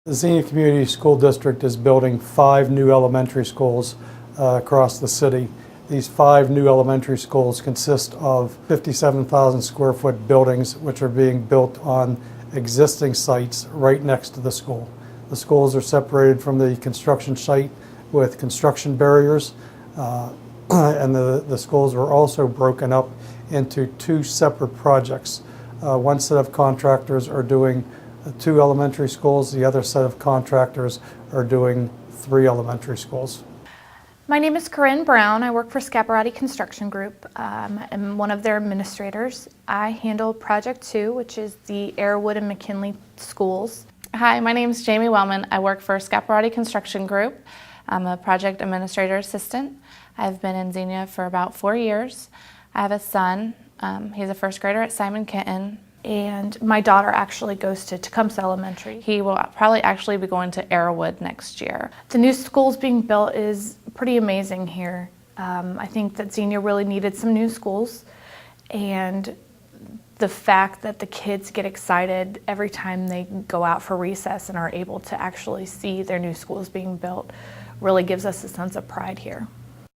The Xenia Community School District is building 5 new elementary schools across the city. These 5 new elementary schools consist of 57,000 square foot buildings which are being built on existing sites right next to the school. The schools are separated from the construction site with construction barriers, and the schools were also broken up into 2 separate projects. One set of contractors are doing 2 elementary schools, the other set of contractors are doing 3 elementary schools. My name is Corinne Brown. I work for Scaparotti Construction Group. I'm one of their administrators. I handle Project 2, which is the Arrowwood and McKinley schools. Hi, my name is Jamie Wellman. I work for Scaparotti Construction Group. I'm a project administrator assistant. I've been in Xenia for about 4 years. I have a son. He's a first grader at Simon Kenton. And my daughter actually goes to Tecumseh Elementary. He will probably actually be going to Arrowwood next year. The new schools being built is pretty amazing here. I think that Xenia really needed some new schools, and the fact that the kids get excited every time they go out for recess and are able to actually see their new schools being built really gives us a sense of pride here.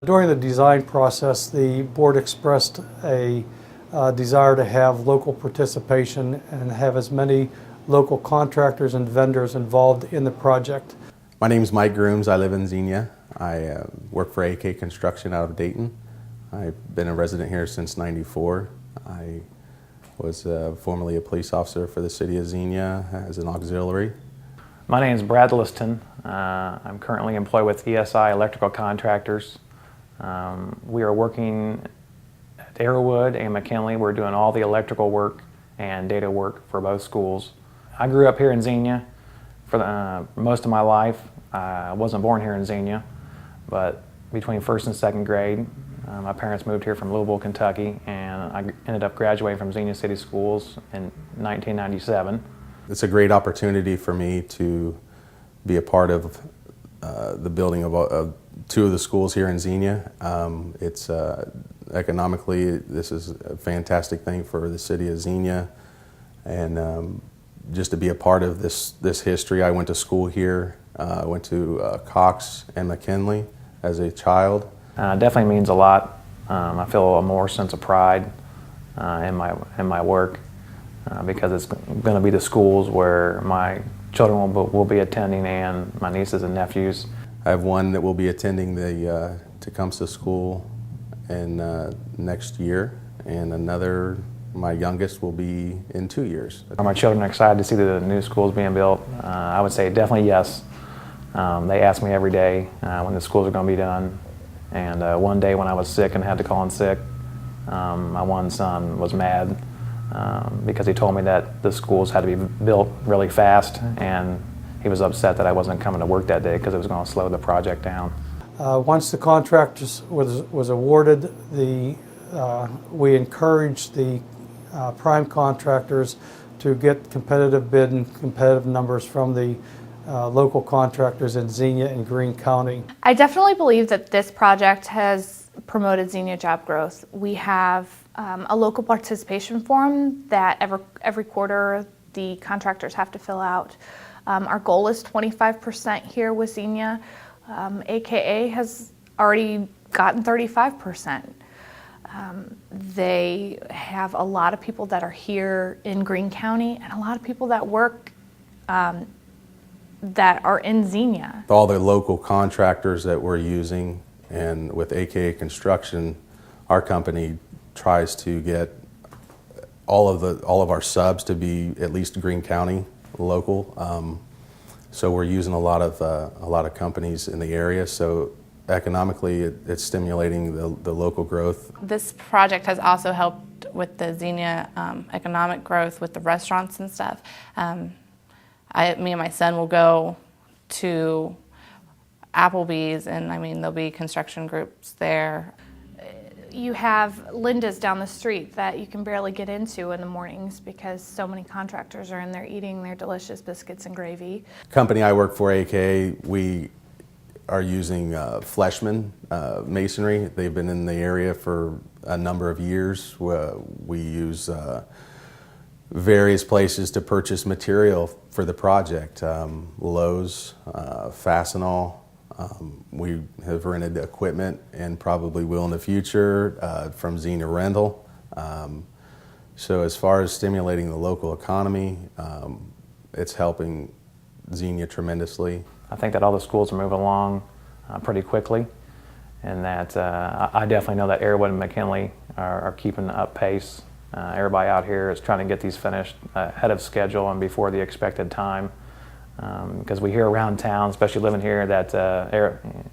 During the design process, the board expressed a desire to have local participation and have as many local contractors and vendors involved in the project. My name is Mike Grooms. I live in Xenia. I work for AK Construction out of Dayton. I've been a resident here since '94. I was formerly a police officer for the city of Xenia as an auxiliary. My name is Brad Liston. I'm currently employed with ESI Electrical Contractors. We are working at Arrowwood and McKinley. We're doing all the electrical work and data work for both schools. I grew up here in Xenia for most of my life. I wasn't born here in Xenia, but between first and second grade, my parents moved here from Louisville, Kentucky, and I ended up graduating from Xenia City Schools in 1997. It's a great opportunity for me to be a part of the building of 2 of the schools here in Xenia. It's economically, this is a fantastic thing for the city of Xenia, and just to be a part of this history. I went to school here. I went to Cox and McKinley as a child. Definitely means a lot. I feel a more sense of pride in my work because it's going to be the schools where my children will be attending, and my nieces and nephews. I have one that will be attending the Tecumseh School in next year, and another, my youngest, will be in 2 years. Are my children excited to see the new schools being built? I would say definitely yes. They ask me every day when the schools are going to be done. And one day when I was sick and had to call in sick, my one son was mad because he told me that the schools had to be built really fast, and he was upset that I wasn't coming to work that day because it was going to slow the project down. Once the contract was awarded, we encouraged the prime contractors to get competitive bid and competitive numbers from the local contractors in Xenia and Greene County. I definitely believe that this project has promoted Xenia job growth. We have a local participation form that every quarter the contractors have to fill out. Our goal is 25% here with Xenia. AKA has already gotten 35%. They have a lot of people that are here in Greene County and a lot of people that work that are in Xenia. All the local contractors that we're using, and with AKA Construction, our company tries to get all of our subs to be at least Greene County local. So we're using a lot of companies in the area. So economically, it's stimulating the local growth. This project has also helped with the Xenia economic growth with the restaurants and stuff. Me and my son will go to Applebee's, and I mean, there'll be construction groups there. You have Linda's down the street that you can barely get into in the mornings because so many contractors are in there eating their delicious biscuits and gravy. Company I work for, AKA, we are using Fleshman Masonry. They've been in the area for a number of years. We use various places to purchase material for the project. Lowe's, Fastenal. We have rented equipment and probably will in the future from Xenia Rental. So as far as stimulating the local economy, it's helping Xenia tremendously. I think that all the schools are moving along pretty quickly, and that I definitely know that Airwood and McKinley are keeping up pace. Everybody out here is trying to get these finished ahead of schedule and before the expected time, because we hear around town, especially living here, that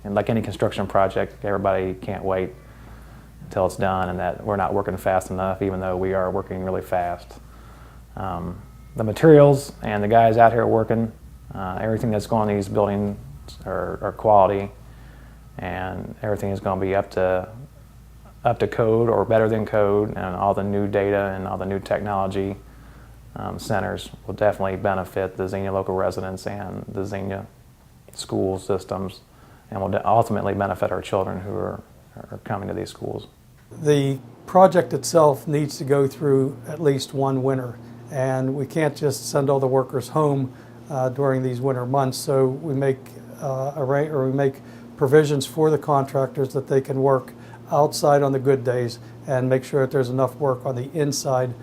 like any construction project, everybody can't wait until it's done, and that we're not working fast enough, even though we are working really fast. The materials and the guys out here working, everything that's going in these buildings are quality, and everything is going to be up to code or better than code, and all the new data and all the new technology centers will definitely benefit the Xenia local residents and the Xenia school systems, and will ultimately benefit our children who are coming to these schools. The project itself needs to go through at least one winter, and we can't just send all the workers home during these winter months. So we make provisions for the contractors that they can work outside on the good days and make sure that there's enough work on the inside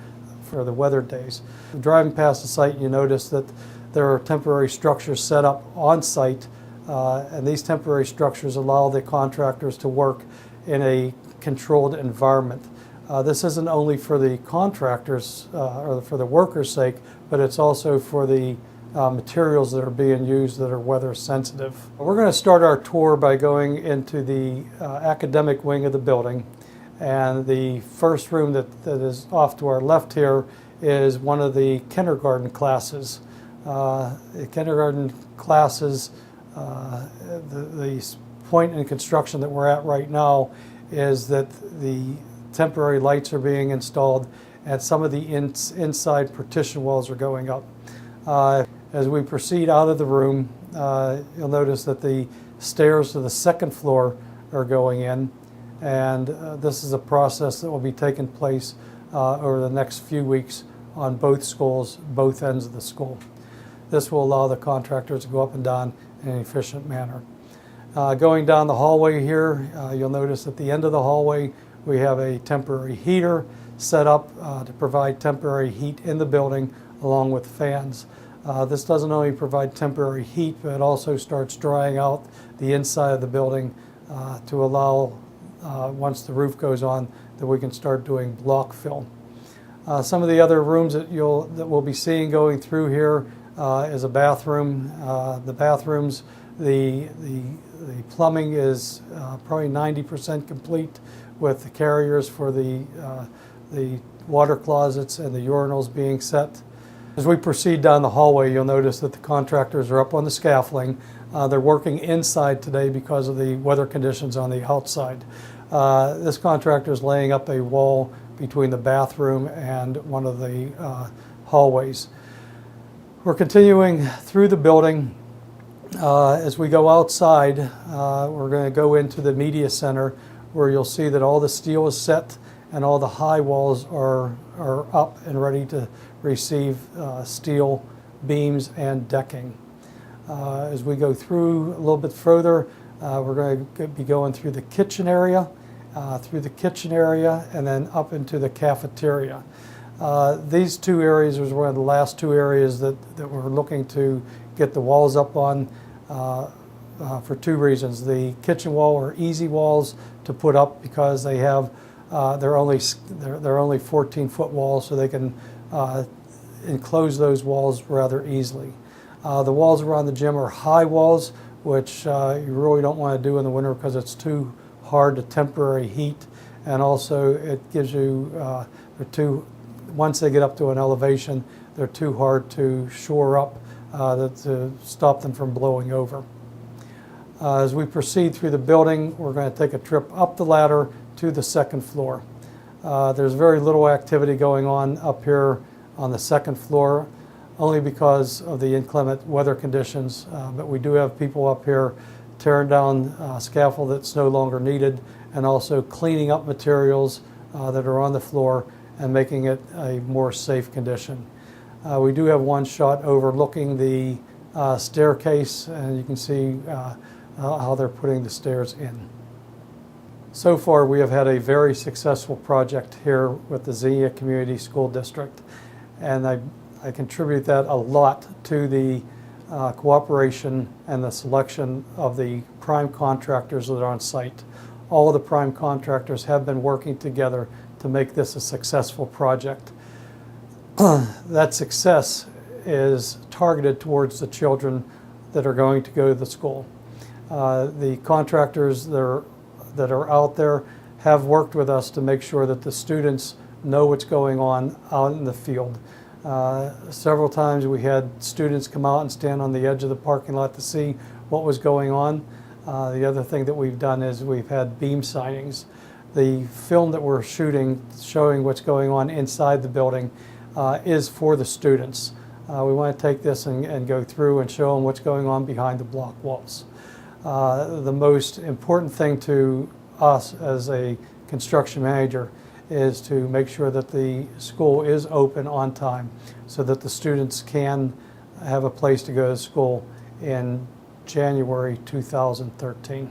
for the weather days. Driving past the site, you notice that there are temporary structures set up on site, and these temporary structures allow the contractors to work in a controlled environment. This isn't only for the contractors or for the workers' sake, but it's also for the materials that are being used that are weather sensitive. We're going to start our tour by going into the academic wing of the building, and the first room that is off to our left here is one of the kindergarten classes. The kindergarten classes, the point in construction that we're at right now is that the temporary lights are being installed and some of the inside partition walls are going up. As we proceed out of the room, you'll notice that the stairs to the second floor are going in, and this is a process that will be taking place over the next few weeks on both schools, both ends of the school. This will allow the contractors to go up and down in an efficient manner. Going down the hallway here, you'll notice at the end of the hallway we have a temporary heater set up to provide temporary heat in the building along with fans. This doesn't only provide temporary heat, but it also starts drying out the inside of the building to allow, once the roof goes on, that we can start doing block fill. Some of the other rooms that we'll be seeing going through here is a bathroom. The bathrooms, the plumbing is probably 90% complete, with the carriers for the water closets and the urinals being set. As we proceed down the hallway, you'll notice that the contractors are up on the scaffolding. They're working inside today because of the weather conditions on the outside. This contractor is laying up a wall between the bathroom and one of the hallways. We're continuing through the building. As we go outside, we're going to go into the media center, where you'll see that all the steel is set and all the high walls are up and ready to receive steel beams and decking. As we go through a little bit further, we're going to be going through the kitchen area, and then up into the cafeteria. These two areas was one of the last two areas that we're looking to get the walls up on for two reasons. The kitchen wall are easy walls to put up because they have they're only 14-foot walls, so they can enclose those walls rather easily. The walls around the gym are high walls, which you really don't want to do in the winter because it's too hard to temporary heat, and also it gives you once they get up to an elevation, they're too hard to shore up to stop them from blowing over. As we proceed through the building, we're going to take a trip up the ladder to the second floor. There's very little activity going on up here on the second floor, only because of the inclement weather conditions, but we do have people up here tearing down scaffold that's no longer needed, and also cleaning up materials that are on the floor and making it a more safe condition. We do have one shot overlooking the staircase, and you can see how they're putting the stairs in. So far, we have had a very successful project here with the Xenia Community School District, and I contribute that a lot to the cooperation and the selection of the prime contractors that are on site. All of the prime contractors have been working together to make this a successful project. That success is targeted towards the children that are going to go to the school. The contractors that are out there have worked with us to make sure that the students know what's going on out in the field. Several times we had students come out and stand on the edge of the parking lot to see what was going on. The other thing that we've done is we've had beam signings. The film that we're shooting showing what's going on inside the building is for the students. We want to take this and go through and show them what's going on behind the block walls. The most important thing to us as a construction manager is to make sure that the school is open on time so that the students can have a place to go to school in January 2013.